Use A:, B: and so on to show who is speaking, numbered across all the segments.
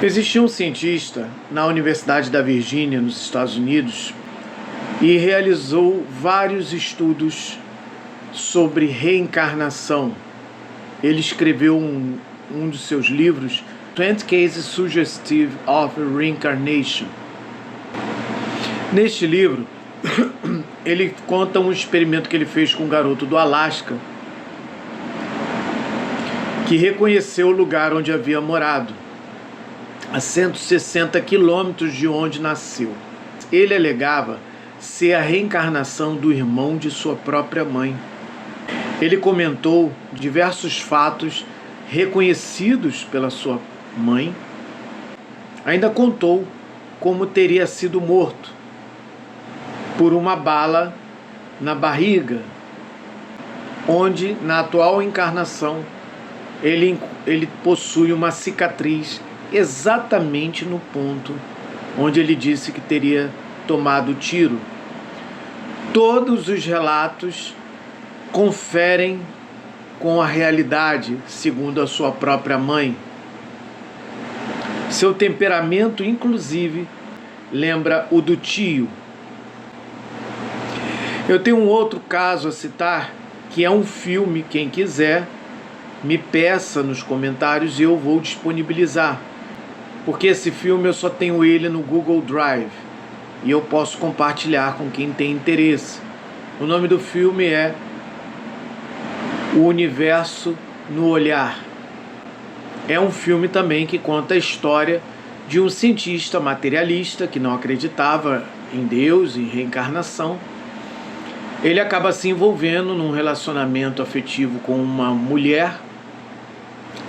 A: Existia um cientista na Universidade da Virgínia, nos Estados Unidos, e realizou vários estudos sobre reencarnação. Ele escreveu um dos seus livros, 20 Cases Suggestive of Reincarnation. Neste livro, ele conta um experimento que ele fez com um garoto do Alasca, que reconheceu o lugar onde havia morado, a 160 quilômetros de onde nasceu. Ele alegava ser a reencarnação do irmão de sua própria mãe. Ele comentou diversos fatos reconhecidos pela sua mãe. Ainda contou como teria sido morto por uma bala na barriga, onde na atual encarnação ele possui uma cicatriz exatamente no ponto onde ele disse que teria tomado o tiro. Todos os relatos conferem com a realidade, segundo a sua própria mãe. Seu temperamento, inclusive, lembra o do tio. Eu tenho um outro caso a citar, que é um filme. Quem quiser, me peça nos comentários e eu vou disponibilizar. Porque esse filme eu só tenho ele no Google Drive e eu posso compartilhar com quem tem interesse. O nome do filme é O Universo no Olhar. É um filme também que conta a história de um cientista materialista que não acreditava em Deus, em reencarnação. Ele acaba se envolvendo num relacionamento afetivo com uma mulher.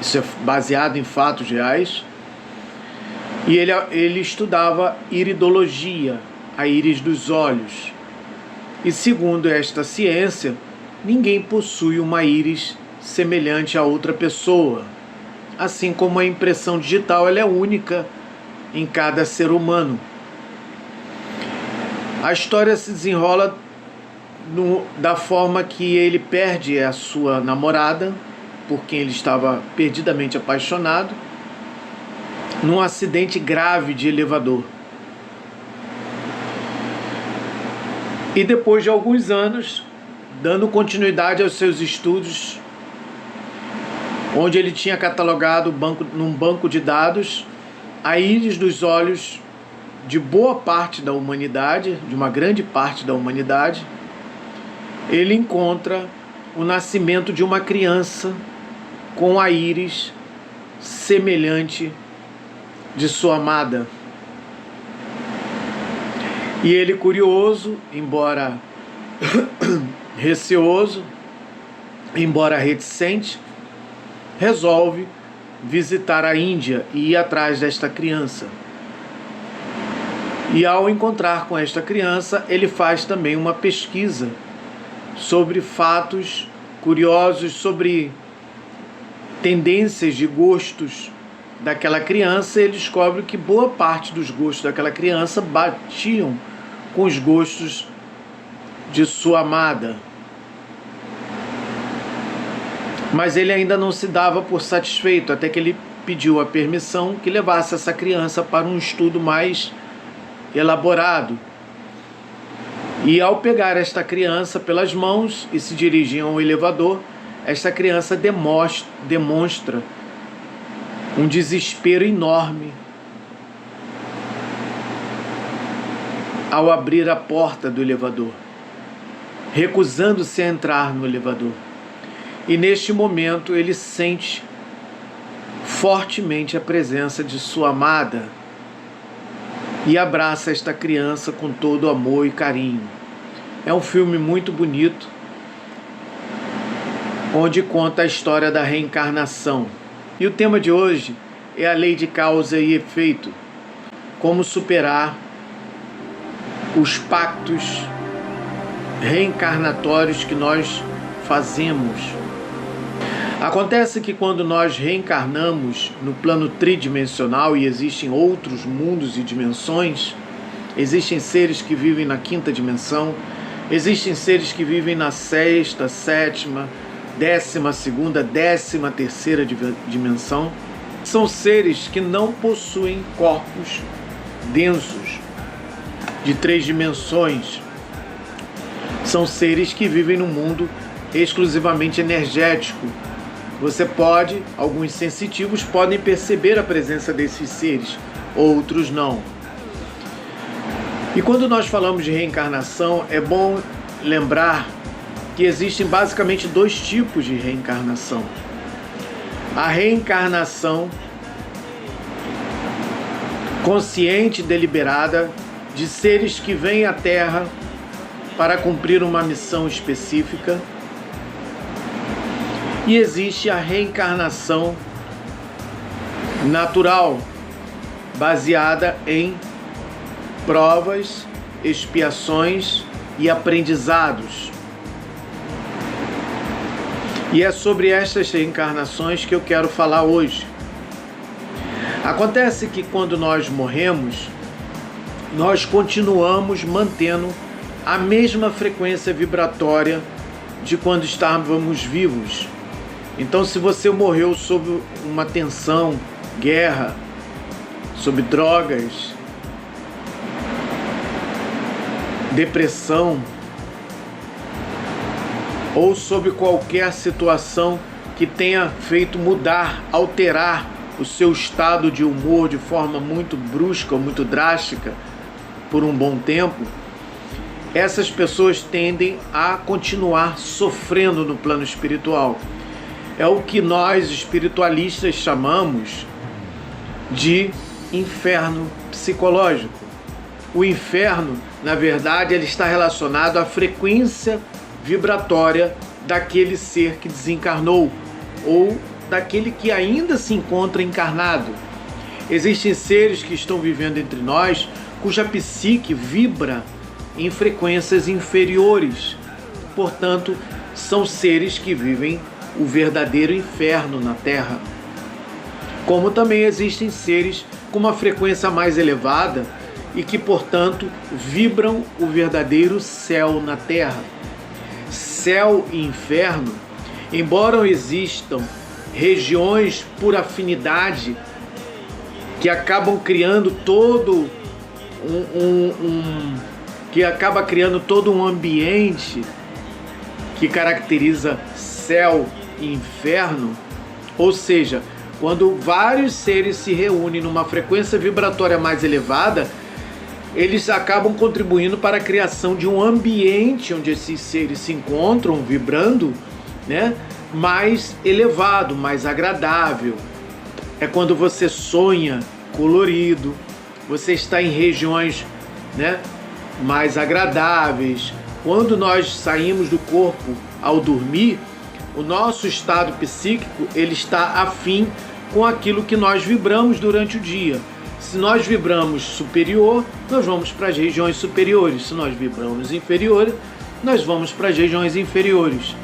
A: Isso é baseado em fatos reais. E ele estudava iridologia, a íris dos olhos. E segundo esta ciência, ninguém possui uma íris semelhante a outra pessoa. Assim como a impressão digital, ela é única em cada ser humano. A história se desenrola da forma que ele perde a sua namorada, por quem ele estava perdidamente apaixonado, num acidente grave de elevador. E depois de alguns anos, dando continuidade aos seus estudos, onde ele tinha catalogado num banco de dados a íris dos olhos de boa parte da humanidade, de uma grande parte da humanidade, ele encontra o nascimento de uma criança com a íris semelhante de sua amada. E ele, curioso, embora receoso, embora reticente, resolve visitar a Índia e ir atrás desta criança. E ao encontrar com esta criança, ele faz também uma pesquisa sobre fatos curiosos, sobre tendências de gostos daquela criança. Ele descobre que boa parte dos gostos daquela criança batiam com os gostos de sua amada. Mas ele ainda não se dava por satisfeito, até que ele pediu a permissão que levasse essa criança para um estudo mais elaborado. E ao pegar esta criança pelas mãos e se dirigir ao elevador, esta criança demonstra um desespero enorme ao abrir a porta do elevador, recusando-se a entrar no elevador. E neste momento ele sente fortemente a presença de sua amada e abraça esta criança com todo amor e carinho. É um filme muito bonito, onde conta a história da reencarnação. E o tema de hoje é a lei de causa e efeito. Como superar os pactos reencarnatórios que nós fazemos. Acontece que quando nós reencarnamos no plano tridimensional, e existem outros mundos e dimensões, existem seres que vivem na quinta dimensão, existem seres que vivem na sexta, sétima, 12ª, 13ª dimensão. São seres que não possuem corpos densos, de 3 dimensões. São seres que vivem num mundo exclusivamente energético. Alguns sensitivos podem perceber a presença desses seres, outros não. E quando nós falamos de reencarnação, é bom lembrar que existem basicamente 2 tipos de reencarnação. A reencarnação consciente e deliberada de seres que vêm à Terra para cumprir uma missão específica. E existe a reencarnação natural, baseada em provas, expiações e aprendizados. E é sobre estas reencarnações que eu quero falar hoje. Acontece que quando nós morremos, nós continuamos mantendo a mesma frequência vibratória de quando estávamos vivos. Então, se você morreu sob uma tensão, guerra, sob drogas, depressão, ou sob qualquer situação que tenha feito mudar, alterar o seu estado de humor de forma muito brusca ou muito drástica por um bom tempo, essas pessoas tendem a continuar sofrendo no plano espiritual. É o que nós espiritualistas chamamos de inferno psicológico. O inferno, na verdade, ele está relacionado à frequência vibratória daquele ser que desencarnou ou daquele que ainda se encontra encarnado. Existem seres que estão vivendo entre nós cuja psique vibra em frequências inferiores. Portanto, são seres que vivem o verdadeiro inferno na Terra. Como também existem seres com uma frequência mais elevada e que, portanto, vibram o verdadeiro céu na Terra. Céu e inferno, embora existam regiões por afinidade que acabam criando todo um ambiente que caracteriza céu e inferno, ou seja, quando vários seres se reúnem numa frequência vibratória mais elevada, eles acabam contribuindo para a criação de um ambiente onde esses seres se encontram vibrando, né, mais elevado, mais agradável. É quando você sonha colorido, você está em regiões, né, mais agradáveis. Quando nós saímos do corpo ao dormir, o nosso estado psíquico ele está afim com aquilo que nós vibramos durante o dia. Se nós vibramos superior, nós vamos para as regiões superiores. Se nós vibramos inferior, nós vamos para as regiões inferiores.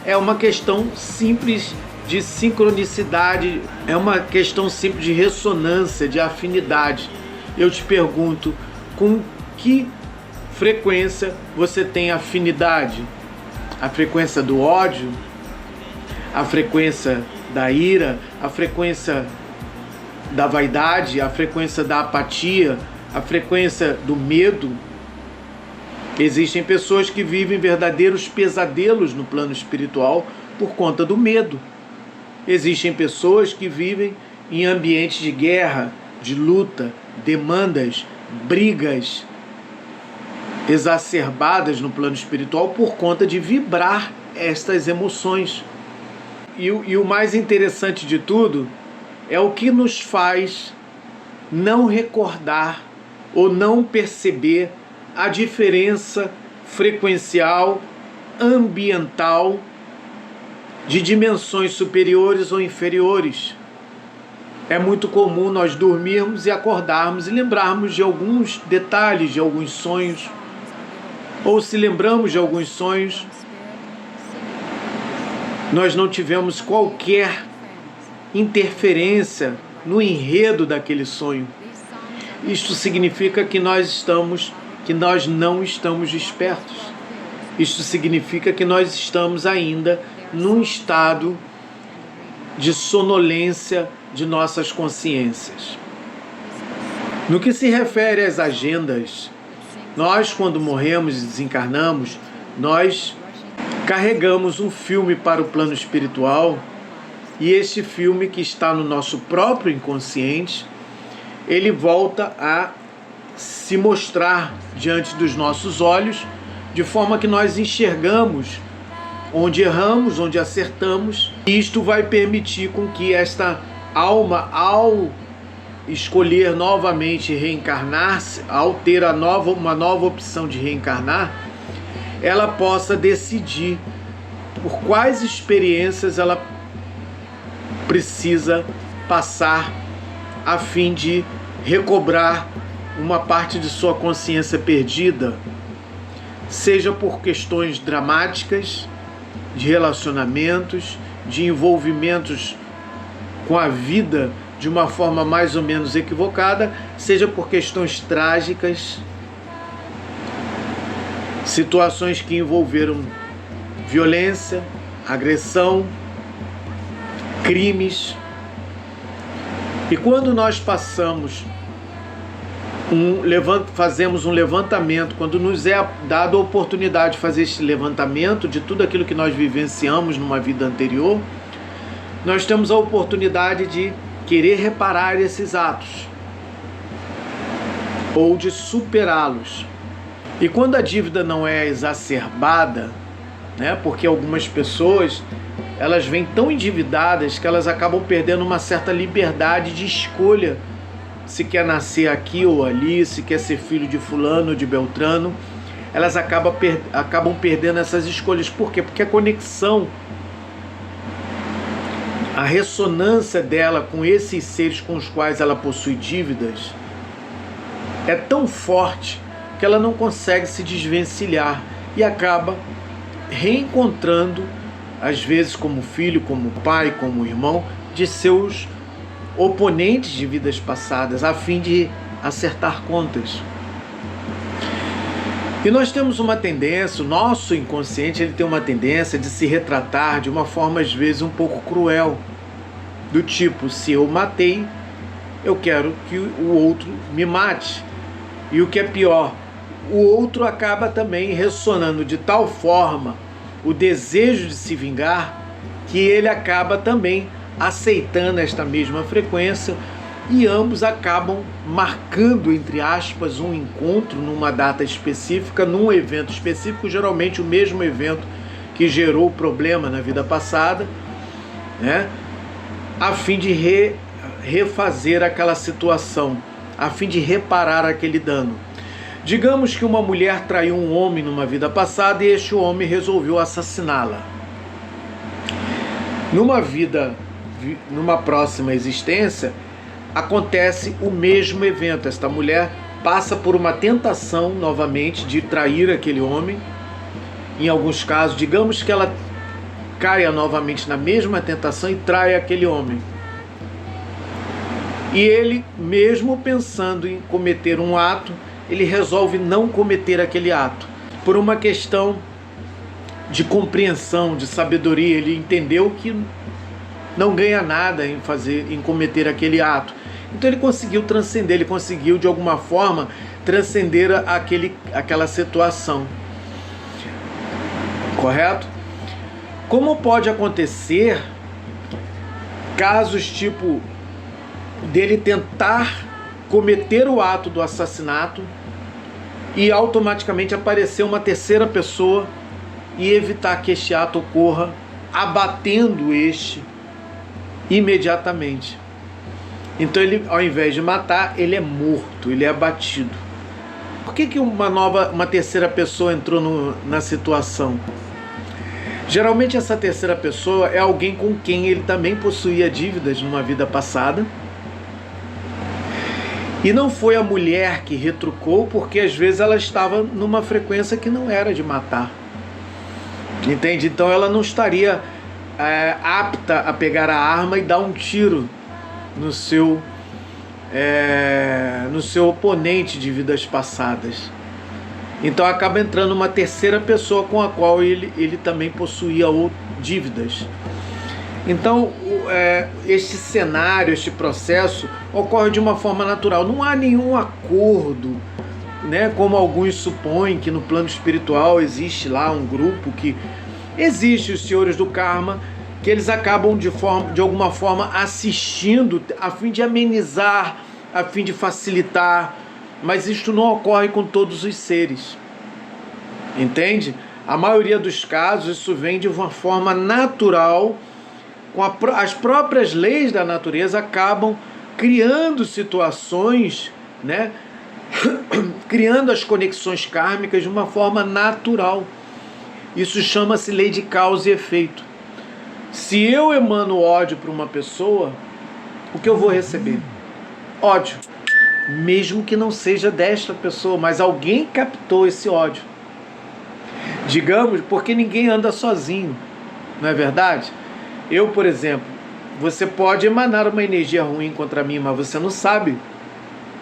A: É uma questão simples de sincronicidade, é uma questão simples de ressonância, de afinidade. Eu te pergunto, com que frequência você tem afinidade? A frequência do ódio? A frequência da ira? A frequência da vaidade? A frequência da apatia? A frequência do medo? Existem pessoas que vivem verdadeiros pesadelos no plano espiritual por conta do medo. Existem pessoas que vivem em ambientes de guerra, de luta, demandas, brigas exacerbadas no plano espiritual por conta de vibrar estas emoções. E o mais interessante de tudo é o que nos faz não recordar ou não perceber a diferença frequencial, ambiental, de dimensões superiores ou inferiores. É muito comum nós dormirmos e acordarmos e lembrarmos de alguns detalhes, de alguns sonhos, ou se lembramos de alguns sonhos, nós não tivemos qualquer interferência no enredo daquele sonho. Isto significa que nós não estamos despertos. Isto significa que nós estamos ainda num estado de sonolência de nossas consciências. No que se refere às agendas, nós, quando morremos e desencarnamos, nós carregamos um filme para o plano espiritual, e este filme, que está no nosso próprio inconsciente, ele volta a se mostrar diante dos nossos olhos, de forma que nós enxergamos onde erramos, onde acertamos, e isto vai permitir com que esta alma, ao escolher novamente reencarnar-se, ao ter uma nova opção de reencarnar, ela possa decidir por quais experiências ela precisa passar a fim de recobrar uma parte de sua consciência perdida, seja por questões dramáticas, de relacionamentos, de envolvimentos com a vida de uma forma mais ou menos equivocada, seja por questões trágicas, situações que envolveram violência, agressão, crimes. E quando nós fazemos um levantamento, quando nos é dada a oportunidade de fazer este levantamento de tudo aquilo que nós vivenciamos numa vida anterior, nós temos a oportunidade de querer reparar esses atos ou de superá-los. E quando a dívida não é exacerbada, porque algumas pessoas, elas vêm tão endividadas que elas acabam perdendo uma certa liberdade de escolha, se quer nascer aqui ou ali, se quer ser filho de fulano ou de beltrano. Elas acabam perdendo essas escolhas. Por quê? Porque a conexão, a ressonância dela com esses seres com os quais ela possui dívidas é tão forte que ela não consegue se desvencilhar e acaba reencontrando, às vezes como filho, como pai, como irmão, de seus oponentes de vidas passadas, a fim de acertar contas. E nós temos uma tendência, o nosso inconsciente, ele tem uma tendência de se retratar de uma forma às vezes um pouco cruel, do tipo, se eu matei, eu quero que o outro me mate. E o que é pior, o outro acaba também ressonando de tal forma o desejo de se vingar, que ele acaba também aceitando esta mesma frequência, e ambos acabam marcando, entre aspas, um encontro numa data específica, num evento específico, geralmente o mesmo evento que gerou o problema na vida passada, a fim de refazer aquela situação, a fim de reparar aquele dano. Digamos que uma mulher traiu um homem numa vida passada e este homem resolveu assassiná-la. Numa próxima existência, acontece o mesmo evento. Esta mulher passa por uma tentação novamente de trair aquele homem. Em alguns casos, digamos que ela caia novamente na mesma tentação e trai aquele homem. E ele, mesmo pensando em cometer um ato, ele resolve não cometer aquele ato. Por uma questão de compreensão, de sabedoria, ele entendeu que não ganha nada em cometer aquele ato. Então ele conseguiu transcender, ele conseguiu de alguma forma transcender aquela situação. Correto? Como pode acontecer casos tipo dele tentar cometer o ato do assassinato e automaticamente aparecer uma terceira pessoa e evitar que este ato ocorra, abatendo este imediatamente. Então ele, ao invés de matar, ele é morto, ele é abatido. Por que uma terceira pessoa entrou na situação? Geralmente essa terceira pessoa é alguém com quem ele também possuía dívidas numa vida passada. E não foi a mulher que retrucou, porque às vezes ela estava numa frequência que não era de matar. Entende? Então ela não estaria apta a pegar a arma e dar um tiro no seu oponente de vidas passadas. Então acaba entrando uma terceira pessoa com a qual ele também possuía dívidas. Então este cenário, este processo ocorre de uma forma natural. Não há nenhum acordo, né, como alguns supõem que no plano espiritual existe lá um grupo que existe os senhores do karma, que eles acabam de alguma forma assistindo a fim de amenizar, a fim de facilitar, mas isto não ocorre com todos os seres, entende? A maioria dos casos isso vem de uma forma natural, com as próprias leis da natureza acabam criando situações, né? Criando as conexões kármicas de uma forma natural. Isso chama-se lei de causa e efeito. Se eu emano ódio para uma pessoa, o que eu vou receber? Ódio. Mesmo que não seja desta pessoa, mas alguém captou esse ódio. Digamos, porque ninguém anda sozinho, não é verdade? Eu, por exemplo, você pode emanar uma energia ruim contra mim, mas você não sabe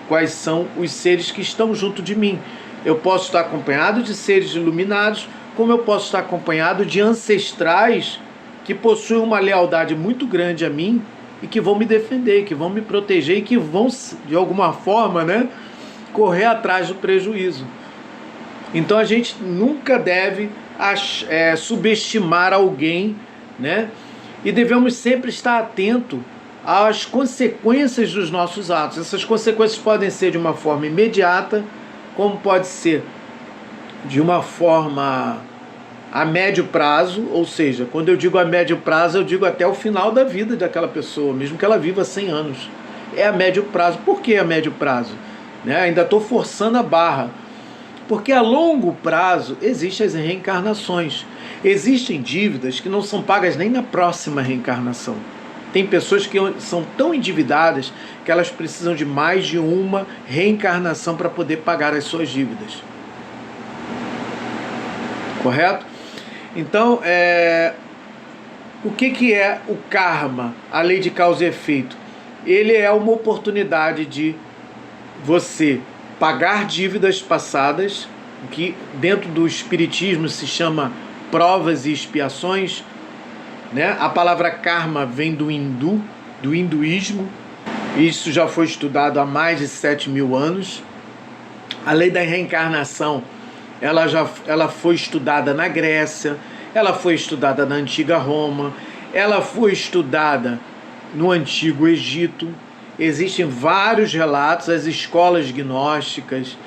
A: quais são os seres que estão junto de mim. Eu posso estar acompanhado de seres iluminados, como eu posso estar acompanhado de ancestrais que possuem uma lealdade muito grande a mim e que vão me defender, que vão me proteger e que vão, de alguma forma, né, correr atrás do prejuízo. Então a gente nunca deve subestimar alguém, né? E devemos sempre estar atento às consequências dos nossos atos. Essas consequências podem ser de uma forma imediata, como pode ser de uma forma a médio prazo, ou seja, quando eu digo a médio prazo, eu digo até o final da vida daquela pessoa, mesmo que ela viva 100 anos. É a médio prazo. Por que a médio prazo? Né? Ainda estou forçando a barra. Porque a longo prazo existem as reencarnações. Existem dívidas que não são pagas nem na próxima reencarnação. Tem pessoas que são tão endividadas que elas precisam de mais de uma reencarnação para poder pagar as suas dívidas. Correto? Então, o que é o karma, a lei de causa e efeito? Ele é uma oportunidade de você pagar dívidas passadas, que dentro do espiritismo se chama provas e expiações, né? A palavra karma vem do hinduísmo. Isso já foi estudado há mais de 7.000 anos. A lei da reencarnação, ela foi estudada na Grécia, ela foi estudada na antiga Roma, ela foi estudada no antigo Egito. Existem vários relatos, as escolas gnósticas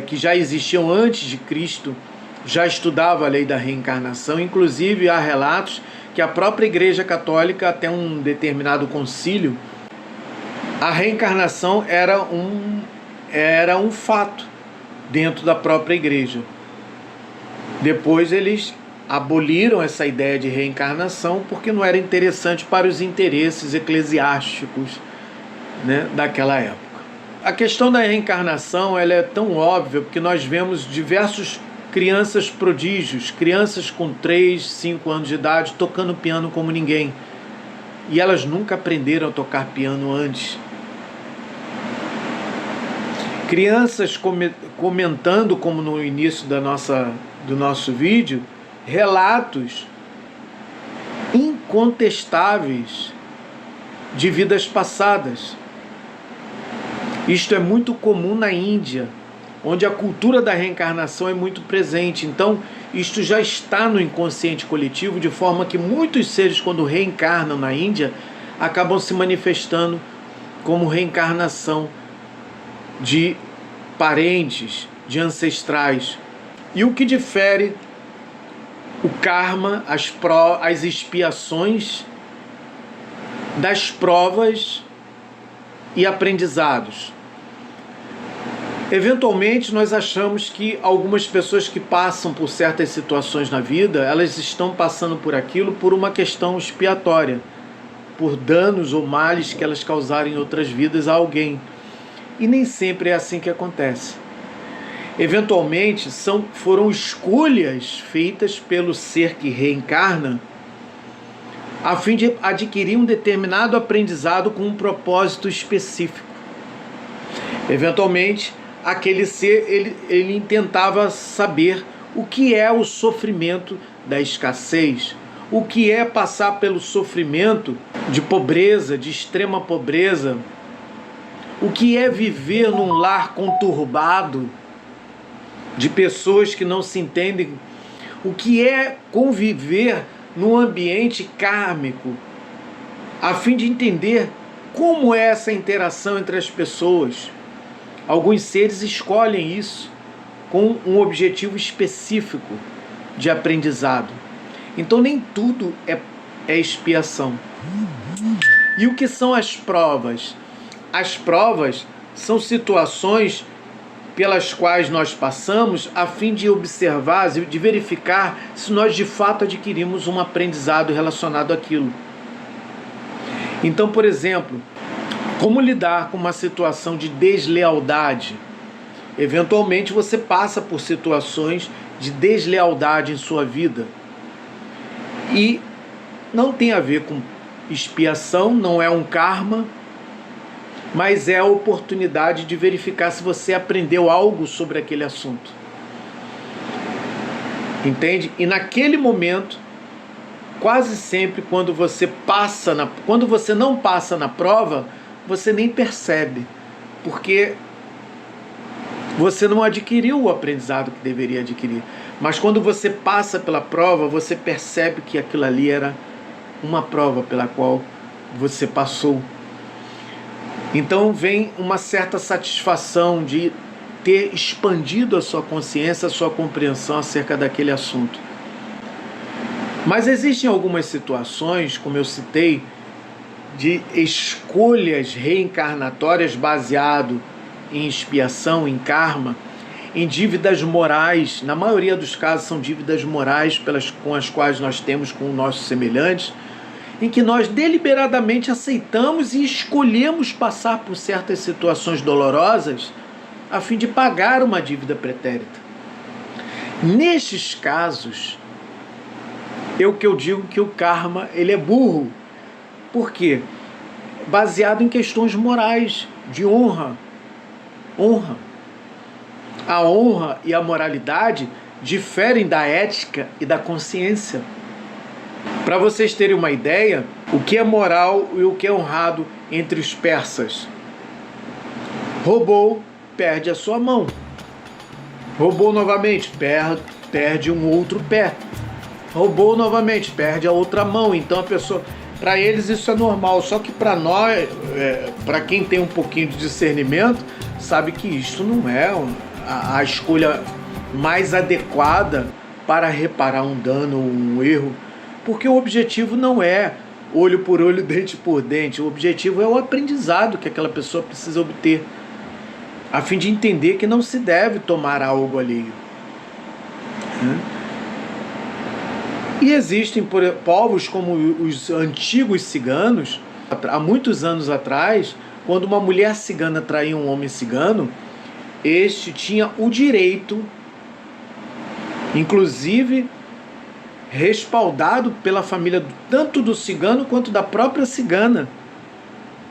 A: que já existiam antes de Cristo, já estudavam a lei da reencarnação. Inclusive há relatos que a própria Igreja Católica, até um determinado concílio, a reencarnação era um fato dentro da própria Igreja. Depois eles aboliram essa ideia de reencarnação porque não era interessante para os interesses eclesiásticos, né, daquela época. A questão da reencarnação ela é tão óbvia porque nós vemos diversos crianças prodígios, crianças com 3, 5 anos de idade tocando piano como ninguém. E elas nunca aprenderam a tocar piano antes. Crianças comentando, como no início do nosso vídeo, relatos incontestáveis de vidas passadas. Isto é muito comum na Índia, onde a cultura da reencarnação é muito presente. Então, isto já está no inconsciente coletivo, de forma que muitos seres, quando reencarnam na Índia, acabam se manifestando como reencarnação de parentes, de ancestrais. E o que difere o karma, as expiações, das provas e aprendizados? Eventualmente nós achamos que algumas pessoas que passam por certas situações na vida, elas estão passando por aquilo por uma questão expiatória, por danos ou males que elas causaram em outras vidas a alguém. E nem sempre é assim que acontece. Eventualmente foram escolhas feitas pelo ser que reencarna a fim de adquirir um determinado aprendizado com um propósito específico. Eventualmente, aquele ser ele tentava saber o que é o sofrimento da escassez, o que é passar pelo sofrimento de pobreza, de extrema pobreza, o que é viver num lar conturbado, de pessoas que não se entendem, o que é conviver num ambiente kármico, a fim de entender como é essa interação entre as pessoas. Alguns seres escolhem isso com um objetivo específico de aprendizado. Então nem tudo é expiação. E o que são as provas? As provas são situações pelas quais nós passamos a fim de observar, de verificar se nós de fato adquirimos um aprendizado relacionado àquilo. Então, por exemplo, como lidar com uma situação de deslealdade? Eventualmente você passa por situações de deslealdade em sua vida. E não tem a ver com expiação, não é um karma, mas é a oportunidade de verificar se você aprendeu algo sobre aquele assunto. Entende? E naquele momento, quase sempre quando você não passa na prova, você nem percebe, porque você não adquiriu o aprendizado que deveria adquirir. Mas quando você passa pela prova, você percebe que aquilo ali era uma prova pela qual você passou. Então vem uma certa satisfação de ter expandido a sua consciência, a sua compreensão acerca daquele assunto. Mas existem algumas situações, como eu citei, de escolhas reencarnatórias baseado em expiação, em karma, em dívidas morais. Na maioria dos casos são dívidas morais com as quais nós temos com nossos semelhantes, em que nós deliberadamente aceitamos e escolhemos passar por certas situações dolorosas a fim de pagar uma dívida pretérita. Nestes casos, eu digo que o karma ele é burro. Por quê? Baseado em questões morais, de honra. Honra. A honra e a moralidade diferem da ética e da consciência. Para vocês terem uma ideia, o que é moral e o que é honrado entre os persas? Roubou, perde a sua mão. Roubou novamente, perde um outro pé. Roubou novamente, perde a outra mão. Então a pessoa, para eles isso é normal. Só que para nós, para quem tem um pouquinho de discernimento, sabe que isso não é a escolha mais adequada para reparar um dano ou um erro. Porque o objetivo não é olho por olho, dente por dente. O objetivo é o aprendizado que aquela pessoa precisa obter, a fim de entender que não se deve tomar algo alheio. E existem povos como os antigos ciganos. Há muitos anos atrás, quando uma mulher cigana traía um homem cigano, este tinha o direito, inclusive respaldado pela família tanto do cigano quanto da própria cigana,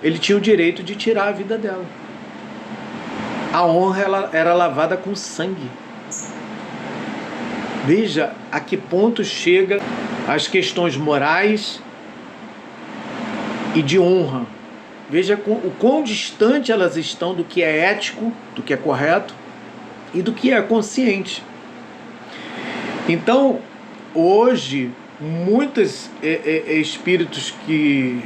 A: ele tinha o direito de tirar a vida dela. A honra ela era lavada com sangue. Veja a que ponto chega as questões morais e de honra. Veja o quão distante elas estão do que é ético, do que é correto e do que é consciente. Então, hoje, muitos espíritos que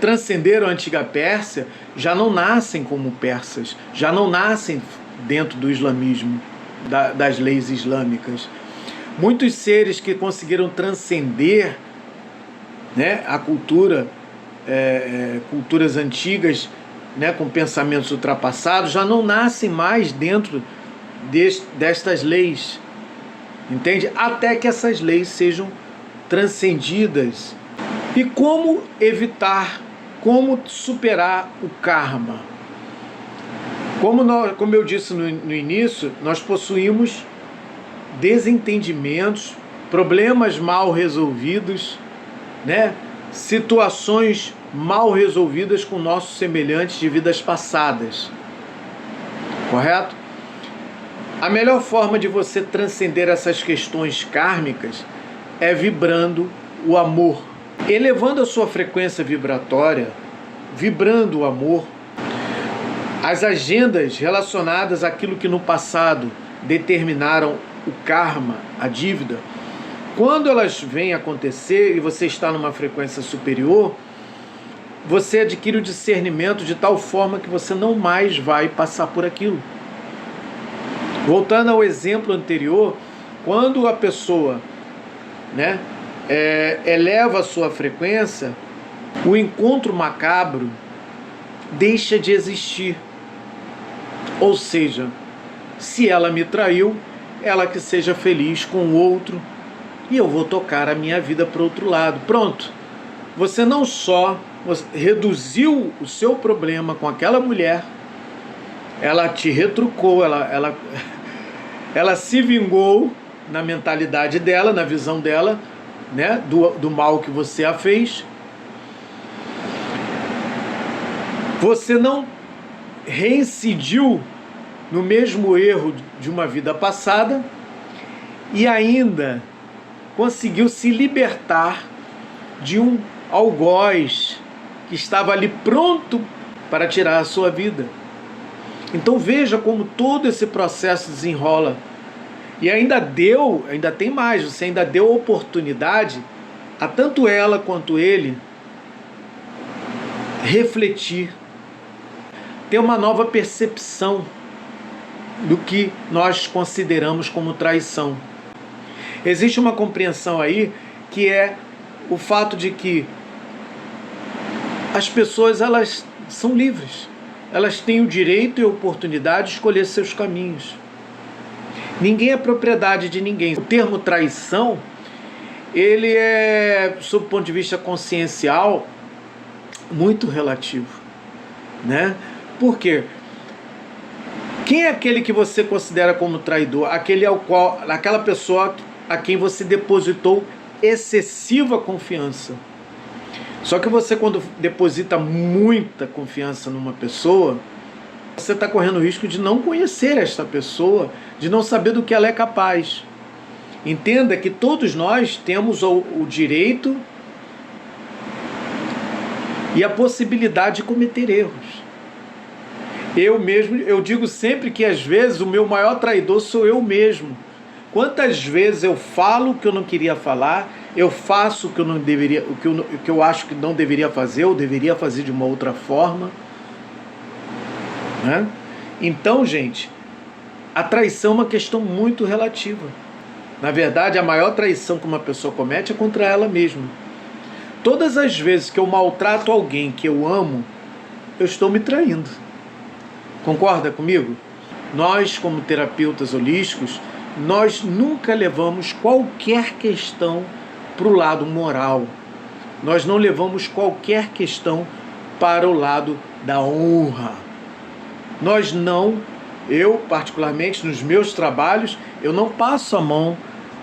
A: transcenderam a antiga Pérsia já não nascem como persas, já não nascem dentro do islamismo, das leis islâmicas. Muitos seres que conseguiram transcender, né, a culturas antigas, né, com pensamentos ultrapassados, já não nascem mais dentro destas leis. Entende? Até que essas leis sejam transcendidas. E como evitar, como superar o karma? Como eu disse no início, nós possuímos desentendimentos, problemas mal resolvidos, né? Situações mal resolvidas com nossos semelhantes de vidas passadas. Correto? A melhor forma de você transcender essas questões kármicas é vibrando o amor. Elevando a sua frequência vibratória, vibrando o amor, as agendas relacionadas àquilo que no passado determinaram o karma, a dívida, quando elas vêm acontecer e você está numa frequência superior, você adquire o discernimento de tal forma que você não mais vai passar por aquilo. Voltando ao exemplo anterior, quando a pessoa, eleva a sua frequência, o encontro macabro deixa de existir. Ou seja, se ela me traiu, ela que seja feliz com o outro e eu vou tocar a minha vida para o outro lado. Pronto. Você não só reduziu o seu problema com aquela mulher, ela te retrucou, ela se vingou na mentalidade dela, na visão dela, do mal que você a fez. Você não reincidiu no mesmo erro de uma vida passada e ainda conseguiu se libertar de um algoz que estava ali pronto para tirar a sua vida. Então veja como todo esse processo desenrola. E ainda tem mais, você ainda deu oportunidade a tanto ela quanto ele refletir, ter uma nova percepção do que nós consideramos como traição. Existe uma compreensão aí que é o fato de que as pessoas, elas são livres. Elas têm o direito e a oportunidade de escolher seus caminhos. Ninguém é propriedade de ninguém. O termo traição, ele é, sob o ponto de vista consciencial, muito relativo, Por quê? Quem é aquele que você considera como traidor? Aquela pessoa a quem você depositou excessiva confiança. Só que você, quando deposita muita confiança numa pessoa, você está correndo o risco de não conhecer esta pessoa, de não saber do que ela é capaz. Entenda que todos nós temos o direito e a possibilidade de cometer erros. Eu digo sempre que às vezes o meu maior traidor sou eu mesmo. Quantas vezes eu falo o que eu não queria falar, eu faço o que eu não deveria, o que eu acho que não deveria fazer, ou deveria fazer de uma outra forma, Então, gente, a traição é uma questão muito relativa. Na verdade, a maior traição que uma pessoa comete é contra ela mesma. Todas as vezes que eu maltrato alguém que eu amo, eu estou me traindo. Concorda comigo? Nós, como terapeutas holísticos, nós nunca levamos qualquer questão para o lado moral. Nós não levamos qualquer questão para o lado da honra. Eu particularmente, nos meus trabalhos, eu não passo a mão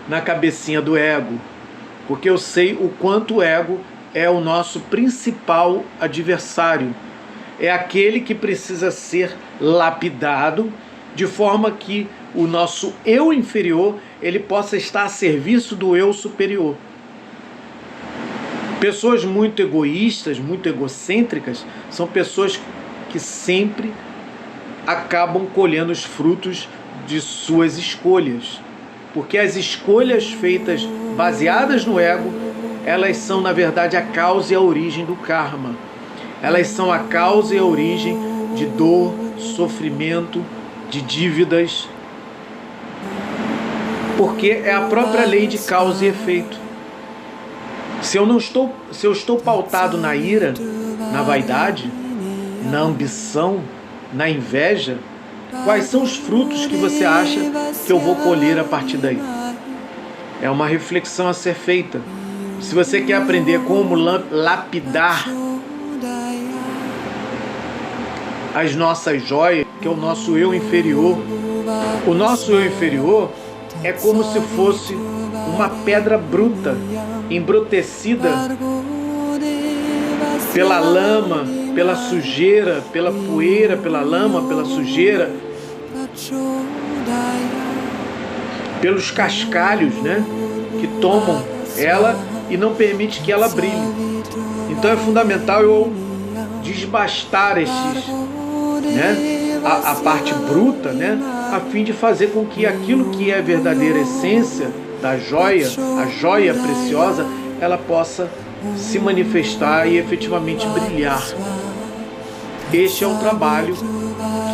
A: na cabecinha do ego, porque eu sei o quanto o ego é o nosso principal adversário. É aquele que precisa ser lapidado de forma que o nosso eu inferior ele possa estar a serviço do eu superior. Pessoas muito egoístas, muito egocêntricas, são pessoas que sempre acabam colhendo os frutos de suas escolhas. Porque as escolhas feitas baseadas no ego, elas são, na verdade, a causa e a origem do karma. Elas são a causa e a origem de dor, sofrimento, de dívidas. Porque é a própria lei de causa e efeito. Se eu estou pautado na ira, na vaidade, na ambição, na inveja, quais são os frutos que você acha que eu vou colher a partir daí? É uma reflexão a ser feita. Se você quer aprender como lapidar as nossas joias, que é o nosso eu inferior, o nosso eu inferior é como se fosse uma pedra bruta, embrutecida pela lama, pela sujeira, pela poeira, pela lama, pela sujeira, pelos cascalhos, que tomam ela e não permite que ela brilhe. Então é fundamental eu desbastar a parte bruta, a fim de fazer com que aquilo que é a verdadeira essência da joia, a joia preciosa, ela possa se manifestar e efetivamente brilhar. Este é um trabalho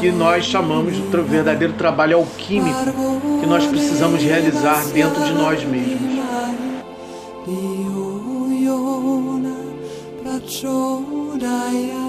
A: que nós chamamos de verdadeiro trabalho alquímico, que nós precisamos realizar dentro de nós mesmos.
B: Prachodaya